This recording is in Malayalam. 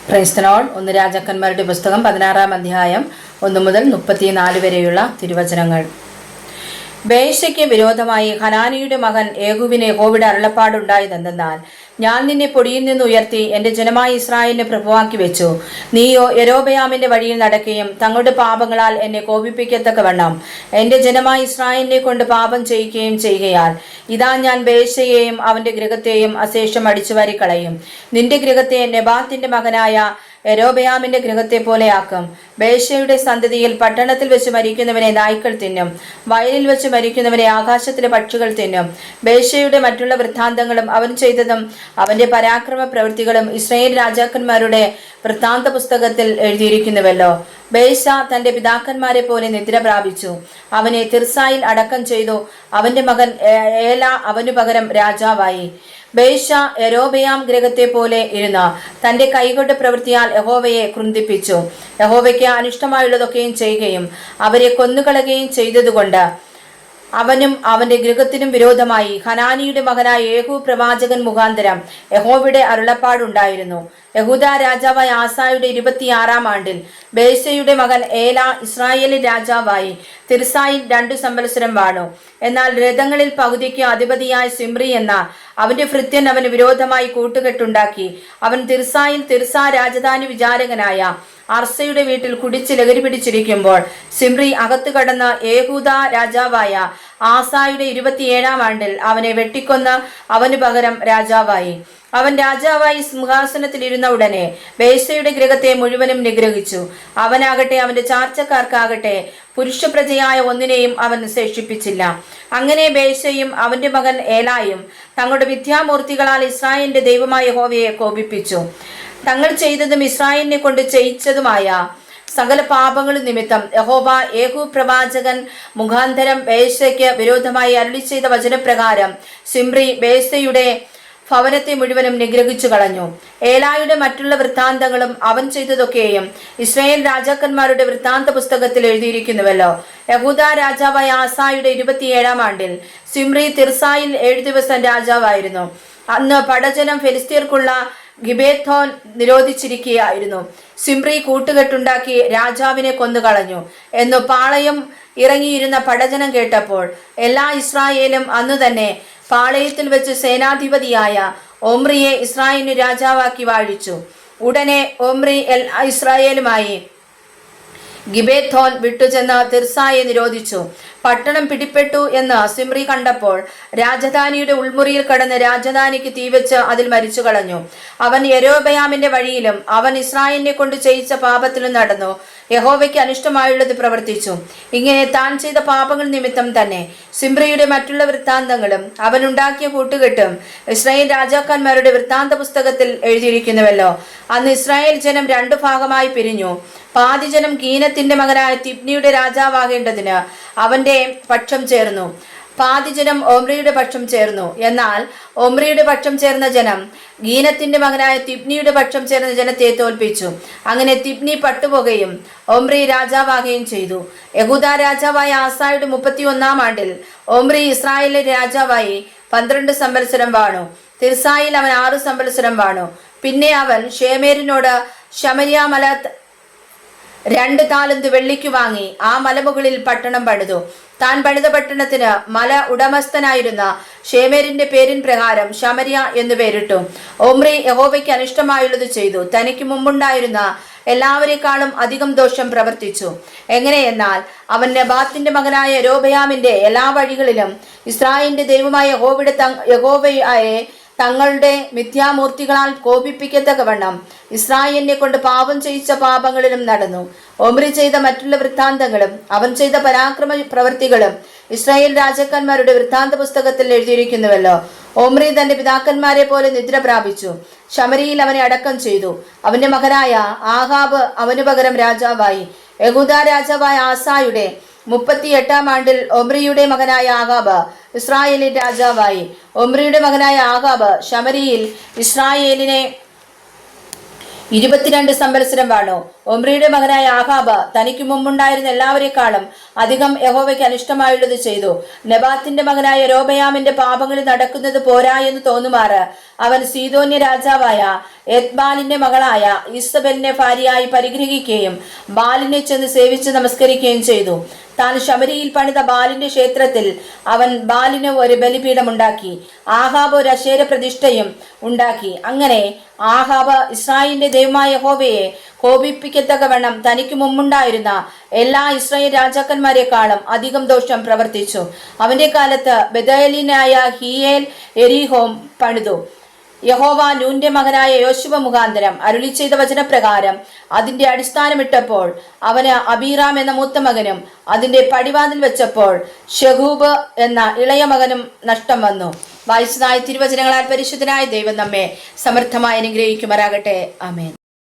Praise the Lord. 1 രാജാക്കന്മാരുടെ പുസ്തകം 16-ാം അധ്യായം 1 മുതൽ 34 വരെയുള്ള തിരുവചനങ്ങൾ. ബേശയ്ക്ക് വിരോധമായി ഹനാനിയുടെ മകൻ യേഹൂവിന് യഹോവയുടെ അരുളപ്പാടുണ്ടായതെന്തെന്നാൽ, ഞാൻ നിന്നെ പൊടിയിൽ നിന്ന് ഉയർത്തി എന്റെ ജനമായ ഇസ്രായേലിനെ പ്രഭുവാക്കി വെച്ചു. നീയോ യൊരോബെയാമിന്റെ വഴിയിൽ നടക്കുകയും തങ്ങളുടെ പാപങ്ങളാൽ എന്നെ കോപിപ്പിക്കത്തക്കവണ്ണം എന്റെ ജനമായ ഇസ്രായേലിനെ കൊണ്ട് പാപം ചെയ്യിക്കുകയും ചെയ്യുകയാൽ, ഇതാ ഞാൻ ബേശയെയും അവന്റെ ഗൃഹത്തെയും അശേഷം അടിച്ചു വാരിക്കളയും. നിന്റെ ഗൃഹത്തെ നെബാത്തിന്റെ മകനായ യൊരോബെയാമിന്റെ ഗൃഹത്തെ പോലെയാക്കും. ബേശയുടെ സന്തതിയിൽ പട്ടണത്തിൽ വെച്ച് മരിക്കുന്നവനെ നായ്ക്കൾ തിന്നും, വയലിൽ വെച്ച് മരിക്കുന്നവനെ ആകാശത്തിലെ പക്ഷികൾ തിന്നും. ബേശയുടെ മറ്റുള്ള വൃത്താന്തങ്ങളും അവൻ ചെയ്തതും അവന്റെ പരാക്രമ പ്രവൃത്തികളും ഇസ്രായേൽ രാജാക്കന്മാരുടെ വൃത്താന്ത പുസ്തകത്തിൽ എഴുതിയിരിക്കുന്നുവല്ലോ. ബേശ തന്റെ പിതാക്കന്മാരെ പോലെ നിദ്ര പ്രാപിച്ചു. അവനെ തിർസായിൽ അടക്കം ചെയ്തു. അവന്റെ മകൻ ഏല അവനു പകരം രാജാവായി. ബേശ യൊരോബെയാം ഗൃഹത്തെ പോലെ ഇരുന്ന് തന്റെ കൈകൊണ്ട് പ്രവൃത്തിയാൽ യഹോവയെ ക്രുന്ദിപ്പിച്ചു. യഹോവയ്ക്ക് അനിഷ്ടമായുള്ളതൊക്കെയും ചെയ്യുകയും അവരെ കൊന്നുകളയുകയും ചെയ്തതുകൊണ്ട് അവനും അവന്റെ ഗൃഹത്തിനും വിരോധമായി ഹനാനിയുടെ മകനായ യേഹൂ പ്രവാചകൻ മുഖാന്തരം യഹോവയുടെ അരുളപ്പാടുണ്ടായിരുന്നു. യഹൂദ രാജാവായ ആസായുടെ 26-ാം ആണ്ടിൽ ബേശയുടെ മകൻ ഏല ഇസ്രായേലിൽ രാജാവായി തിർസായിൽ 2 സംവത്സരം വാണു. എന്നാൽ രഥങ്ങളിൽ പകുതിക്ക് അധിപതിയായ സിമ്രി എന്ന അവന്റെ ഭൃത്യൻ അവന് വിരോധമായി കൂട്ടുകെട്ടുണ്ടാക്കി. അവൻ തിർസായിൽ തിർസാ രാജധാനി വിചാരകനായ അർസയുടെ വീട്ടിൽ കുടിച്ച് ലഹരി പിടിച്ചിരിക്കുമ്പോൾ സിമ്രി അകത്തു കടന്ന യേഹൂദ രാജാവായ ആസായുടെ 27-ാം ആണ്ടിൽ അവനെ വെട്ടിക്കൊന്ന് അവന് പകരം രാജാവായി. അവൻ രാജാവായി സിംഹാസനത്തിലിരുന്ന ഉടനെ ബേശയുടെ ഗൃഹത്തെ മുഴുവനും നിഗ്രഹിച്ചു. അവനാകട്ടെ അവന്റെ ചാർച്ചക്കാർക്കാകട്ടെ പുരുഷപ്രജയായ ഒന്നിനെയും അവൻ ശേഷിപ്പിച്ചില്ല. അങ്ങനെ ബേശയും അവന്റെ മകൻ ഏലായും തങ്ങളുടെ വിദ്യാമൂർത്തികളാൽ ഇസ്രായേലിന്റെ ദൈവമായ യഹോവയെ കോപിപ്പിച്ചു. തങ്ങൾ ചെയ്തതും ഇസ്രായേലിനെ കൊണ്ട് ചെയ്യിച്ചതുമായ സകല പാപങ്ങളും നിമിത്തം യഹോവ യേഹൂ പ്രവാചകൻ മുഖാന്തരം ബേശയ്ക്ക് വിരോധമായി അരുളി ചെയ്ത വചനപ്രകാരം സിമ്രി ബേശയുടെ ഭവനത്തെ മുഴുവനും നിഗ്രഹിച്ചു കളഞ്ഞു. ഏലായുടെ മറ്റുള്ള വൃത്താന്തങ്ങളും അവൻ ചെയ്തതൊക്കെയും ഇസ്രായേൽ രാജാക്കന്മാരുടെ വൃത്താന്ത പുസ്തകത്തിൽ എഴുതിയിരിക്കുന്നുവല്ലോ. യഹൂദ രാജാവായ ആസായുടെ 27-ാം ആണ്ടിൽ സിമ്രി തിർസായിൽ 7 ദിവസം രാജാവായിരുന്നു. അന്ന് പടജനം ഫെലിസ്തീർക്കുള്ള ഗിബെഥോൻ നിരോധിച്ചിരിക്കുകയായിരുന്നു. സിമ്രി കൂട്ടുകെട്ടുണ്ടാക്കി രാജാവിനെ കൊന്നുകളഞ്ഞു എന്നു പാളയം ഇറങ്ങിയിരുന്ന പടജനം കേട്ടപ്പോൾ എല്ലാ ഇസ്രായേലും അന്നു തന്നെ പാളയത്തിൽ വെച്ച് സേനാധിപതിയായ ഒമ്രിയെ ഇസ്രായേലിന് രാജാവാക്കി വാഴിച്ചു. ഉടനെ ഒമ്രി ഇസ്രായേലുമായി ഗിബെഥോൻ വിട്ടുചെന്ന് തിർസായെ നിരോധിച്ചു. പട്ടണം പിടിപ്പെട്ടു എന്ന് സിമ്രി കണ്ടപ്പോൾ രാജധാനിയുടെ ഉൾമുറിയിൽ കടന്ന് രാജധാനിക്ക് തീവെച്ച് അതിൽ മരിച്ചു കളഞ്ഞു. അവൻ യൊരോബെയാമിന്റെ വഴിയിലും അവൻ ഇസ്രായേലിനെ കൊണ്ട് ചെയ്യിച്ച പാപത്തിലും നടന്നു. യഹോവയ്ക്ക് അനിഷ്ടമായുള്ളത് പ്രവർത്തിച്ചു. ഇങ്ങനെ താൻ ചെയ്ത പാപങ്ങൾ നിമിത്തം തന്നെ സിമ്രിയുടെ മറ്റുള്ള വൃത്താന്തങ്ങളും അവനുണ്ടാക്കിയ കൂട്ടുകെട്ടും ഇസ്രായേൽ രാജാക്കന്മാരുടെ വൃത്താന്ത പുസ്തകത്തിൽ എഴുതിയിരിക്കുന്നുവല്ലോ. അന്ന് ഇസ്രായേൽ ജനം 2 ഭാഗമായി പിരിഞ്ഞു. പാതിജനം ഗീനത്തിന്റെ മകനായ തിബ്നിയുടെ രാജാവാകേണ്ടതിന് അവന്റെ പക്ഷം ചേർന്നു, പാതിജനം ഒമ്രിയുടെ പക്ഷം ചേർന്നു. എന്നാൽ ഒമ്രിയുടെ പക്ഷം ചേർന്ന ജനം ഗീനത്തിന്റെ മകനായ തിബ്നിയുടെ പക്ഷം ചേർന്ന ജനത്തെ തോൽപ്പിച്ചു. അങ്ങനെ തിബ്നി പട്ടുപോകുകയും ഒമ്രി രാജാവാകുകയും ചെയ്തു. യഹൂദ രാജാവായ ആസായുടെ 31-ാം ആണ്ടിൽ ഒമ്രി ഇസ്രായേലിലെ രാജാവായി 12 സംവത്സരം വാണു. തിർസായിൽ അവൻ 6 സംവത്സരം വാണു. പിന്നെ അവൻ ഷേമേരിനോട് ശമര്യ മല 2 താലന്ത് വെള്ളിക്ക് വാങ്ങി ആ മലമുകളിൽ പട്ടണം പണിതു. താൻ പണിത പട്ടണത്തിന് മല ഉടമസ്ഥനായിരുന്ന ഷേമേരിന്റെ പേരിൻ പ്രകാരം ശമര്യ എന്നു പേരിട്ടു. ഒമ്രി യഹോവയ്ക്ക് അനിഷ്ടമായുള്ളത് ചെയ്തു. തനിക്ക് മുമ്പുണ്ടായിരുന്ന എല്ലാവരെക്കാളും അധികം ദോഷം പ്രവർത്തിച്ചു. എങ്ങനെയെന്നാൽ അവൻ നെബാത്തിന്റെ മകനായ യൊരോബെയാമിന്റെ എല്ലാ വഴികളിലും ഇസ്രായേലിന്റെ ദൈവമായ യഹോവയെ തങ്ങളുടെ മിഥ്യാമൂർത്തികളാൽ കോപിപ്പിക്കത്തക്കവണ്ണം ഇസ്രായേലിനെ കൊണ്ട് പാപം ചെയ്യിച്ച പാപങ്ങളിലും നടന്നു. ഒമ്രി ചെയ്ത മറ്റുള്ള വൃത്താന്തങ്ങളും അവൻ ചെയ്ത പരാക്രമ പ്രവൃത്തികളും ഇസ്രായേൽ രാജാക്കന്മാരുടെ വൃത്താന്ത പുസ്തകത്തിൽ എഴുതിയിരിക്കുന്നുവല്ലോ. ഒമ്രി തന്റെ പിതാക്കന്മാരെ പോലെ നിദ്ര പ്രാപിച്ചു. ശമരിയിൽ അവനെ അടക്കം ചെയ്തു. അവന്റെ മകനായ ആഹാബ് അവനു പകരം രാജാവായി. യഹൂദ രാജാവായ ആസായുടെ 38-ാം ആണ്ടിൽ ഒമ്രിയുടെ മകനായ ആഹാബ് ഇസ്രായേലിൽ രാജാവായി. ഒമ്രിയുടെ മകനായ ആഹാബ് ശമരിയിൽ ഇസ്രായേലിനെ 22 സംവത്സരം വാണു. ഒമ്രിയുടെ മകനായ ആഹാബ് തനിക്ക് മുമ്പുണ്ടായിരുന്ന എല്ലാവരെക്കാളും അധികം യഹോവയ്ക്ക് അനിഷ്ടമായുള്ളത് ചെയ്തു. നെബാത്തിന്റെ മകനായ യൊരോബെയാമിന്റെ പാപങ്ങളിൽ നടക്കുന്നത് പോരാ എന്ന് തോന്നുമാറ് അവൻ സീദോന്യ രാജാവായ എത്ബാലിന്റെ മകളായ ഇസബെലിനെ ഭാര്യയായി പരിഗ്രഹിക്കുകയും ബാലിനെ ചെന്ന് സേവിച്ച് നമസ്കരിക്കുകയും ചെയ്തു. താൻ ശമരിയിൽ പണിത ബാലിന്റെ ക്ഷേത്രത്തിൽ അവൻ ബാലിന് ഒരു ബലിപീഠമുണ്ടാക്കി. ആഹാബ് ഒരു അശേര പ്രതിഷ്ഠയും ഉണ്ടാക്കി. അങ്ങനെ ആഹാബ് ഇസ്രായേലിന്റെ ദൈവമായ യഹോവയെ കോപിപ്പിക്കത്തക്കവണ്ണം തനിക്ക് മുമ്പുണ്ടായിരുന്ന എല്ലാ ഇസ്രായേൽ രാജാക്കന്മാരെക്കാളും അധികം ദോഷം പ്രവർത്തിച്ചു. അവന്റെ കാലത്ത് ബെഥേലിനായ ഹീയേൽ എരീഹോം പണിതു. യഹോവ നൂന്റെ മകനായ യോശുവ മുഖാന്തരം അരുളി ചെയ്ത വചനപ്രകാരം അതിന്റെ അടിസ്ഥാനമിട്ടപ്പോൾ അവന് അബീറാം എന്ന മൂത്ത മകനും അതിന്റെ പടിവാതിൽ വെച്ചപ്പോൾ ഷെഹൂബ് എന്ന ഇളയ മകനും നഷ്ടം വന്നു. വായിച്ചതായ തിരുവചനങ്ങളാൽ പരിശുദ്ധനായ ദൈവം നമ്മെ സമർത്ഥമായി അനുഗ്രഹിക്കുമാറാകട്ടെ. ആമേൻ.